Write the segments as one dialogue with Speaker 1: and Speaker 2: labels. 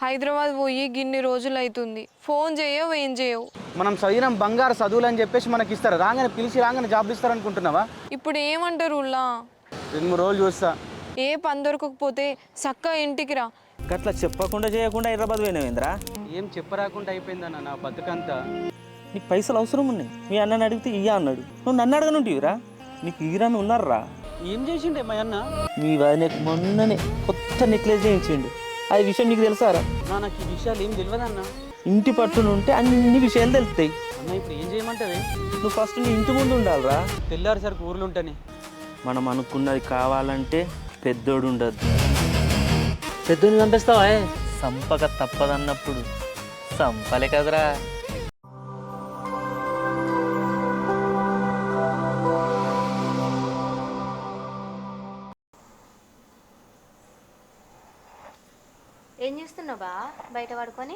Speaker 1: హైదరాబాద్ పోయి గిన్ని రోజులు అవుతుంది. ఫోన్ చేయవు, ఏం చేయవు.
Speaker 2: మనం చదివిన బంగారు చదువులు అని చెప్పేసి మనకి ఇస్తారు. రాగానే పిలిచి రాగానే జాబ్ ఇస్తారు అనుకుంటున్నావా?
Speaker 1: ఇప్పుడు ఏమంటారు ఉల్లా?
Speaker 2: 2-3 రోజులు చూస్తా.
Speaker 1: ఏ పని దొరకకపోతే చక్క ఇంటికి రా.
Speaker 3: గట్లా చెప్పకుండా చేయకుండా హైదరాబాద్ పోయినావేంద్రా?
Speaker 2: ఏం చెప్పరాకుండా అయిపోయిందన్న నా బతుకంతా.
Speaker 3: నీకు పైసలు అవసరం ఉన్నాయి. మీ అన్నని అడిగితే ఇయ్యా అన్నాడు. నువ్వు నన్ను అడగనుంటివిరా? నీకు ఈరాని ఉన్నారా?
Speaker 2: ఏం చేసిండే మా అన్న?
Speaker 3: మీ వదినకు మొన్ననే కొత్త నెక్లెస్ చేయించిండు. అది విషయం నీకు తెలుసారా?
Speaker 2: నాకు ఈ విషయాలు ఏం తెలియదన్న.
Speaker 3: ఇంటి పట్టున ఉంటే అన్ని విషయాలు తెలుస్తాయి.
Speaker 2: అన్న ఇప్పుడు ఏం చేయమంటావే?
Speaker 3: నువ్వు ఫస్ట్ నీ ఇంటి ముందు ఉండాలిరా.
Speaker 2: తెల్లారిసరికి ఊర్లు ఉంటానే.
Speaker 3: మనం అనుకున్నది కావాలంటే పెద్దోడు ఉండద్దు.
Speaker 4: పెద్దోని చంపేస్తావా?
Speaker 3: సంపక తప్పదన్నప్పుడు సంపలే కదరా.
Speaker 5: ఏం చేస్తున్నావా బయట పడుకొని?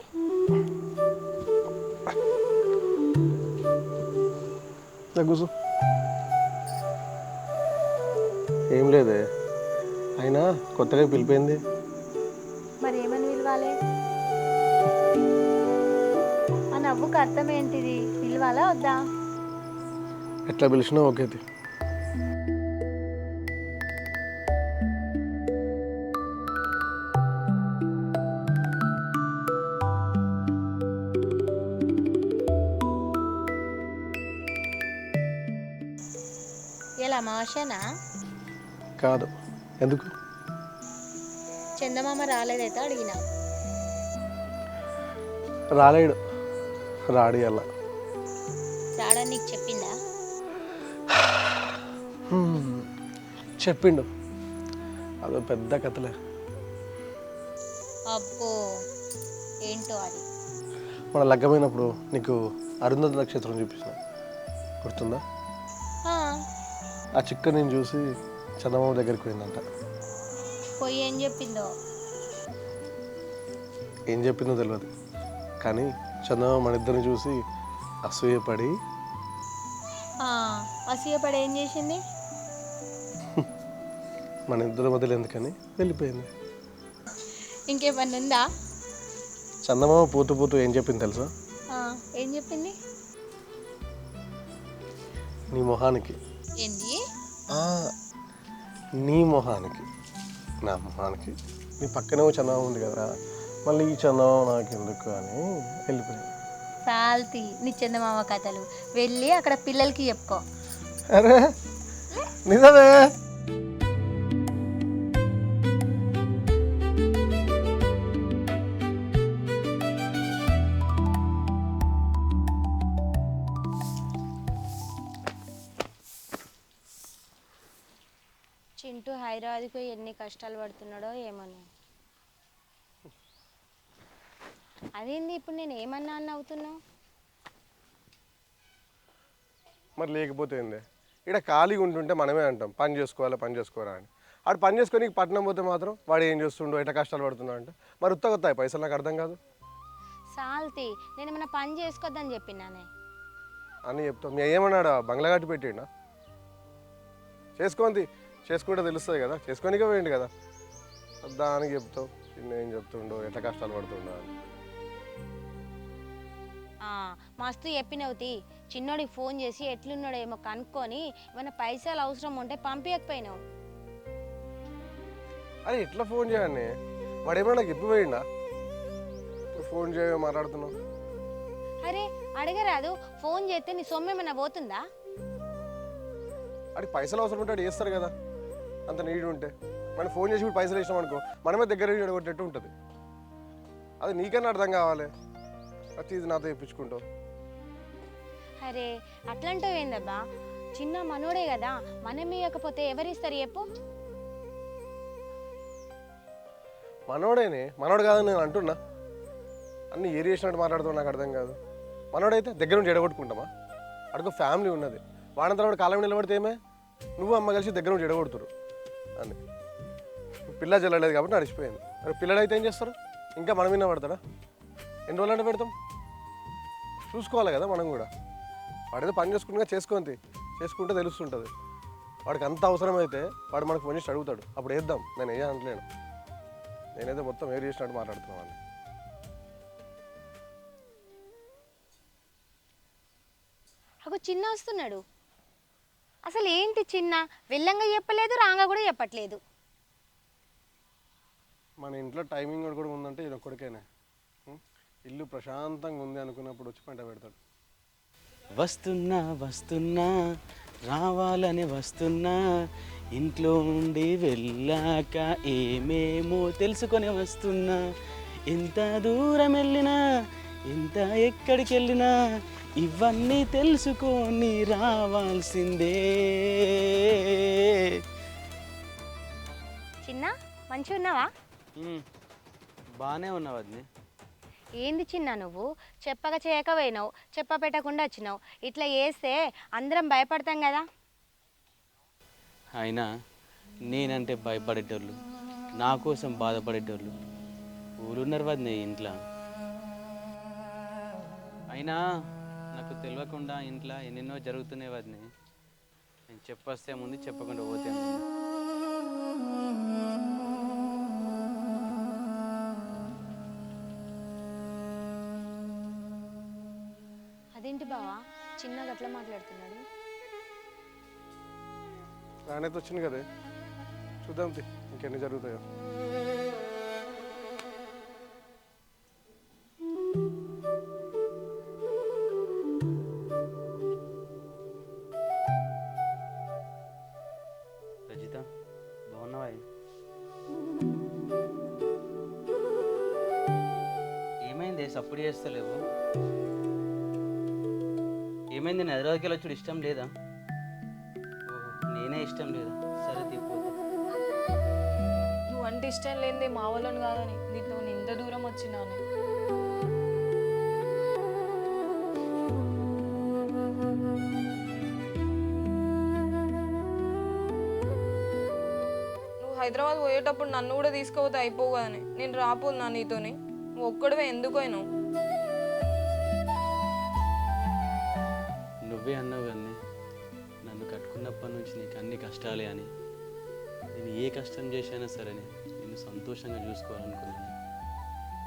Speaker 6: కూర్చో. ఏం లేదే, అయినా కొత్తగా పిలిపోయింది.
Speaker 5: మరి ఏమని పిలవాలి? ఆ నవ్వుకు అర్థం ఏంటిది? పిలవాలా వద్దా?
Speaker 6: ఎట్లా పిలిచినా ఓకేది.
Speaker 5: ఎలా అమావాస్యనా?
Speaker 6: కాదు, ఎందుకు?
Speaker 5: చందమామ రాలేదైతే అడిగినా.
Speaker 6: రాలేడు, రాడి అలా
Speaker 5: రాడని నీకు చెప్పిందా?
Speaker 6: చెప్పిండు. అదో పెద్ద కథలే.
Speaker 5: అబ్బో, ఏంటో అది?
Speaker 6: మన లగ్గమైనప్పుడు నీకు అరుంధతి నక్షత్రం చూపించిన, గుర్తుందా? ఆ చిక్క నేను చూసి చందమామ దగ్గరికి పోయిందంట.
Speaker 5: పోయి ఏం చెప్పిందో?
Speaker 6: ఏం చెప్పిందో తెలియదు, కానీ చందమామ మన ఇద్దరిని చూసి అసూయపడి
Speaker 5: ఏం చేసింది?
Speaker 6: మన ఇద్దరి మధ్యలో ఎందుకని వెళ్ళిపోయింది.
Speaker 5: ఇంకేమన్నా ఉందా?
Speaker 6: చందమామ పోతూ పోతూ ఏం చెప్పింది తెలుసా?
Speaker 5: ఏం చెప్పింది?
Speaker 6: నీ మొహానికి.
Speaker 5: ఏంది?
Speaker 6: నీ మొహానికి, నా మొహానికి. నీ పక్కనే చందమామ ఉంది కదా, మళ్ళీ ఈ చందమామ నాకు ఎందుకు అని వెళ్ళిపోయింది.
Speaker 5: సాల్తీ నీ చందమామ కథలు. వెళ్ళి అక్కడ పిల్లలకి చెప్పుకో.
Speaker 6: అరే నిజమే.
Speaker 5: చింటూ హైదరాబాద్కి ఎన్ని కష్టాలు పడుతున్నాడో ఏమన్నా. అదేంది ఇప్పుడు నేను ఏమన్నా అని అవుతున్నావు?
Speaker 6: మరి లేకపోతే ఏంది? ఇక్కడ ఖాళీగా ఉంటుంటే మనమే అంటాం పని చేసుకోవాలి, పని చేసుకోరా అని. ఆడు పని చేసుకొని పట్టణం పోతే మాత్రం వాడు ఏం చేస్తుండో, ఎట్లా కష్టాలు పడుతున్నాడు అంటే మరి ఉత్తగొత్తాయి పైసలు. నాకు అర్థం కాదు.
Speaker 5: సాల్తీ నేను ఏమన్నా పని చేసుకోవద్దని చెప్పినానే
Speaker 6: అని చెప్తాం. మీ ఏమన్నాడా బంగ్లా కట్టి పెట్టిండా? చేసుకుంటే తెలుస్తుంది కదా, చేసుకొనికే పోయిండు కదా. దానికి చెప్తావు చిన్న ఏం చెప్తుండో, ఎట్లా కష్టాలు పడుతుండో అని.
Speaker 5: మస్తు చెప్పినవుతి. చిన్నోడికి ఫోన్ చేసి ఎట్లున్నాడో ఏమో కనుక్కొని ఏమైనా పైసలు అవసరం ఉంటే పంపించకపోయినావు.
Speaker 6: అరే ఎట్లా ఫోన్ చేయండి? వాడు ఏమన్నా నాకు చెప్పిపోయిండా? ఫోన్ చేయ మాట్లాడుతున్నావు.
Speaker 5: అరే అడగరాదు, ఫోన్ చేస్తే నీ సొమ్ము ఏమైనా పోతుందా?
Speaker 6: అడిగి పైసలు అవసరం ఉంటే అడు చేస్తారు కదా, అంత నీడు ఉంటే. మనం ఫోన్ చేసి పైసలు వేసినాం అనుకో, మనమే దగ్గర ఎడగొట్టేట్టు ఉంటుంది. అది నీకన్నా అర్థం కావాలి. ప్రతిది నాతో చెప్పించుకుంటావు.
Speaker 5: అరే అట్లాంటివి ఏందబ్బా, చిన్న మనోడే కదా, మనమే ఇవ్వకపోతే ఎవరిస్తారు చెప్పు?
Speaker 6: మనోడేనే, మనోడు కాదని నేను అంటున్నా. అన్ని ఏరి చేసినట్టు మాట్లాడుతావు, నాకు అర్థం కాదు. మనోడైతే దగ్గర నుంచి ఎడగొట్టుకుంటామా? అడుగు ఫ్యామిలీ ఉన్నది. వాడంతా వాడు కాలం నిలబడితే ఏమే, నువ్వు అమ్మ కలిసి దగ్గర నుంచి ఎడగొడుతురు అని. పిల్ల చెల్లలేదు కాబట్టి నడిచిపోయింది. మరి పిల్లడైతే ఏం చేస్తారు? ఇంకా మనం విన్న పడతాడా? ఎన్ని రోజులు అంటే పెడతాం? చూసుకోవాలి కదా మనం కూడా. వాడేదో పని చేసుకుంటే తెలుస్తుంటుంది. వాడికి అంత అవసరమైతే వాడు మనకు ఫోన్ చేసి అడుగుతాడు, అప్పుడు వేద్దాం. నేను వేయ అంటలేను. నేనైతే మొత్తం వేరు చేసినట్టు మాట్లాడుతున్నాను.
Speaker 5: అగో చిన్న వస్తున్నాడు. అసలు ఏంటి చిన్న వెళ్ళంగా చెప్పలేదు, రాంగా కూడా చెప్పట్లేదు.
Speaker 6: మన ఇంట్లో టైమింగ్ కూడా ఉందంటే ఇది ఒక్కడికేనే. ఇల్లు ప్రశాంతంగా ఉంది అనుకున్నప్పుడు వచ్చి పంట పెడతాడు.
Speaker 2: వస్తున్నా వస్తున్నా రావాలని వస్తున్నా, ఇంట్లో నుండి వెళ్ళాక ఏమేమో తెలుసుకొని వస్తున్నా, ఎంత దూరం వెళ్ళినా ఎంత ఎక్కడికి వెళ్ళినా ఇవన్నీ తెలుసుకొని రావాల్సిందే.
Speaker 5: చిన్న మంచిగా ఉన్నావా?
Speaker 2: బాగానే ఉన్నావు వదినే.
Speaker 5: ఏంది చిన్న నువ్వు చెప్పక చేయక పోయినావు, చెప్ప పెట్టకుండా వచ్చినావు. ఇట్లా చేస్తే అందరం భయపడతాం కదా.
Speaker 2: అయినా నేనంటే భయపడేటోళ్ళు, నా కోసం బాధపడేటోళ్ళు ఊరున్నారు వదినే ఇంట్లో. అయినా నాకు తెలియకుండా ఇంట్లో ఎన్నెన్నో జరుగుతున్నాయి వదినే. నేను చెప్పొస్తే ముందు, చెప్పకుండా పోతే ముందు.
Speaker 5: అదేంటి బావా చిన్నగా అట్లా మాట్లాడుతున్నాడు?
Speaker 6: రానైతే వచ్చింది కదే, చూద్దాం ఇంకెన్ని జరుగుతాయో.
Speaker 2: రజిత బాగున్నావా? ఏమైంది సప్పుడు చేస్తలేవు? ఏమైంది? నేను హైదరాబాద్కి వెళ్ళొచ్చుడు ఇష్టం లేదా? నేనే ఇష్టం లేదా? సరే తీపోతా.
Speaker 1: నువ్వు అంటే ఇష్టం లేనిదే మా వాళ్ళని కాదని నీతో నేను ఇంత దూరం వచ్చినాను. నువ్వు హైదరాబాద్ పోయేటప్పుడు నన్ను కూడా తీసుకుపోతే అయిపోవు కదని నేను రాపోదు నా నీతోని. నువ్వు ఒక్కడివే ఎందుకు అయినావు?
Speaker 2: నువ్వే అన్నావు కానీ నన్ను కట్టుకున్నప్పటి నుంచి నీకు అన్ని కష్టాలే అని. నేను ఏ కష్టం చేసైనా సరే నేను సంతోషంగా చూసుకోవాలనుకున్నాను.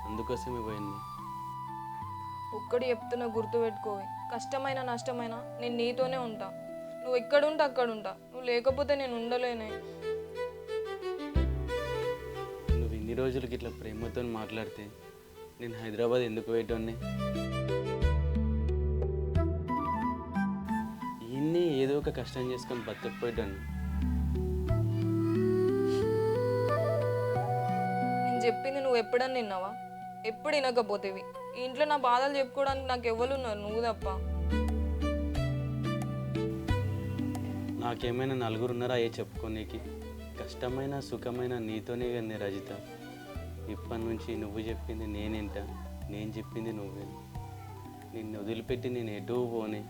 Speaker 2: అందుకోసమే పోయింది.
Speaker 1: ఒక్కడి చెప్తున్నా గుర్తుపెట్టుకోవి, కష్టమైన నష్టమైనా నేను నీతోనే ఉంటా. నువ్వు ఎక్కడుంటే అక్కడ ఉంటా. నువ్వు లేకపోతే నేను ఉండలేనే.
Speaker 2: నువ్వు ఇన్ని రోజులకి ఇట్లా ప్రేమతో మాట్లాడితే నేను హైదరాబాద్ ఎందుకు పోయేటోన్ని? ఇన్ని ఏదో ఒక కష్టం చేసుకొని బతకపోయేటోన్ని.
Speaker 1: నేను చెప్పింది నువ్వు ఎప్పుడన్నా విన్నావా? ఎప్పుడు వినకపోతేవి. ఈ ఇంట్లో నా బాధలు చెప్పుకోవడానికి నాకు ఎవరు ఉన్నారు? నువ్వు తప్ప.
Speaker 2: నాకేమైనా నలుగురు ఉన్నారా అయ్యే చెప్పుకోనీకి? కష్టమైన సుఖమైన నీతోనే కానీ రజిత. ఇప్పటి నుంచి నువ్వు చెప్పింది నేనేంట, నేను చెప్పింది నువ్వే. నిన్ను వదిలిపెట్టి నేను ఎటూ పోనే,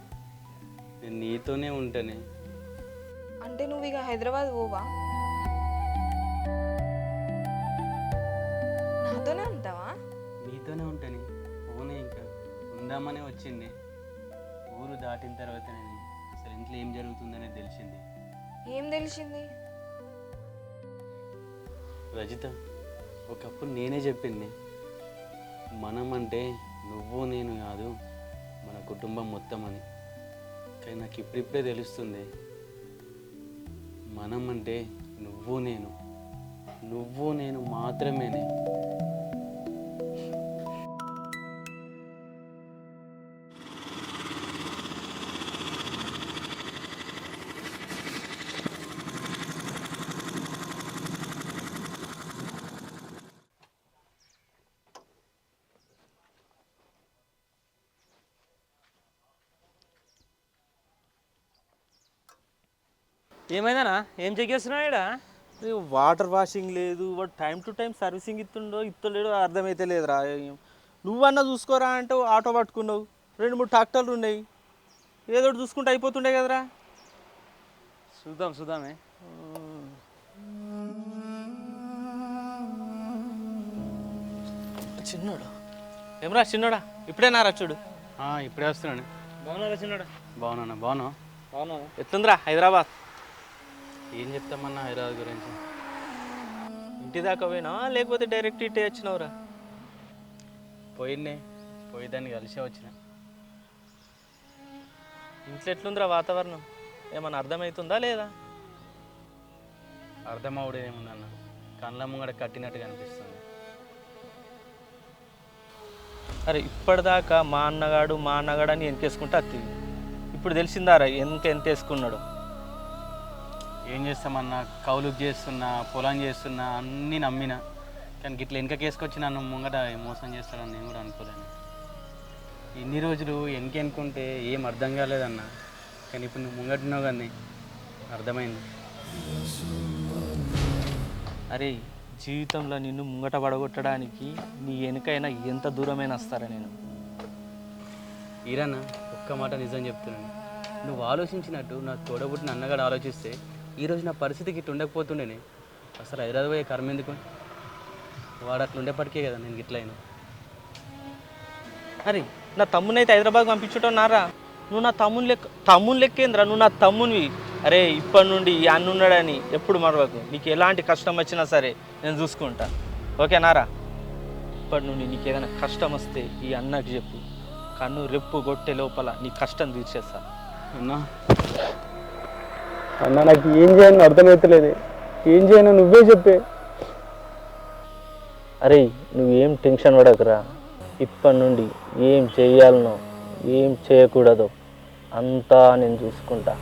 Speaker 2: నేను నీతోనే ఉంటానే.
Speaker 1: అంటే నువ్వు ఇక హైదరాబాద్ పోవా? నాతోనే ఉంటావా?
Speaker 2: నీతోనే ఉంటాను. పోనే ఇంకా ఉందామనే వచ్చింది. ఊరు దాటిన తర్వాత నేను అసలు ఇంట్లో ఏం జరుగుతుందనే తెలిసింది.
Speaker 1: ఏం తెలిసింది?
Speaker 2: రజిత, ఒకప్పుడు నేనే చెప్పింది మనం అంటే నువ్వు నేను కాదు, మన కుటుంబం మొత్తం అని. కానీ నాకు ఇప్పుడిప్పుడే తెలుస్తుంది మనం అంటే నువ్వు నేను మాత్రమేనే.
Speaker 4: ఏమైందనా? ఏం చెక్ చేస్తున్నావు ఇక్కడ?
Speaker 3: వాటర్ వాషింగ్ లేదు, వాడు టైం టు టైం సర్వీసింగ్ ఇస్తలేడు, అర్థమైతే లేదురా. నువ్వన్నా చూసుకోరా అంటే ఆటో పట్టుకున్నావు, 2-3 ట్రాక్టర్లు ఉన్నాయి, ఏదో ఒకటి చూసుకుంటే అయిపోతుండే కదరా.
Speaker 4: చూద్దామే.
Speaker 3: చిన్నోడు ఏమరా? చిన్నోడా ఇప్పుడే నారా చూడు.
Speaker 2: ఇప్పుడే వస్తున్నాను.
Speaker 3: బాగున్నారా చిన్నోడా?
Speaker 2: బాగున్నావు?
Speaker 3: ఎట్లుందిరా హైదరాబాద్?
Speaker 2: ఏం చెప్తామన్నా హైదరాబాద్ గురించి?
Speaker 3: ఇంటి దాకా పోయినా లేకపోతే డైరెక్ట్ ఇటే వచ్చినావురా?
Speaker 2: పోయి దాన్ని కలిసే వచ్చిన.
Speaker 3: ఇంట్లో ఎట్లుందిరా వాతావరణం? ఏమన్నా అర్థమవుతుందా లేదా?
Speaker 2: అర్థమవుడేముందన్న, కళ్ళ ముంగడ కట్టినట్టుగా అనిపిస్తుంది.
Speaker 3: అరే ఇప్పటిదాకా మా అన్నగాడు అని వెనకేసుకుంటే అత్తి, ఇప్పుడు తెలిసిందారా ఎంత వేసుకున్నాడు?
Speaker 2: ఏం చేస్తామన్నా, కౌలుకు చేస్తున్నా, పొలం చేస్తున్నా, అన్నీ నమ్మినా, కానీ గిట్ల వెనకకేసుకొచ్చి నన్ను ముంగట మోసం చేస్తాడని నేను కూడా అనుకోలేను. ఇన్ని రోజులు వెనకెనుకుంటే ఏం అర్థం కాలేదన్న, కానీ ఇప్పుడు నువ్వు ముంగట్టున్నావు కానీ అర్థమైంది.
Speaker 3: అరే జీవితంలో నిన్ను ముంగట పడగొట్టడానికి నీ వెనుకైనా ఎంత దూరమైనా వస్తారా నేను?
Speaker 2: ఈరన్న ఒక్క మాట నిజం చెప్తున్నాను, నువ్వు ఆలోచించినట్టు నా తోడబుట్టిన అన్నగాడు ఆలోచిస్తే ఈరోజు నా పరిస్థితికి ఇట్లా ఉండకపోతుండేనే. అసలు హైదరాబాద్ పోయే కర్మ ఎందుకు? వాడు అట్లా ఉండేప్పటికే కదా నేను గిట్లయినా.
Speaker 3: అరే నా తమ్మునైతే హైదరాబాద్ పంపించుటన్నారా? నువ్వు నా తమ్ముని లెక్కేంద్రా, నువ్వు నా తమ్మునివి. అరే ఇప్పటి నుండి ఈ అన్న ఉన్నాడని ఎప్పుడు మరవకు. నీకు ఎలాంటి కష్టం వచ్చినా సరే నేను చూసుకుంటా, ఓకేనారా? ఇప్పటి నుండి నీకు ఏదైనా కష్టం వస్తే ఈ అన్నకి చెప్పు, కన్ను రెప్పు కొట్టే లోపల నీ కష్టం తీర్చేస్తా.
Speaker 2: అన్నా అన్న నాకు ఏం చేయను అర్థమవుతలేదు, ఏం చేయను నువ్వే చెప్పే.
Speaker 3: అరే నువ్వేం టెన్షన్ పడకురా, ఇప్పటి నుండి ఏం చేయాలనో ఏం చేయకూడదో అంతా నేను చూసుకుంటా.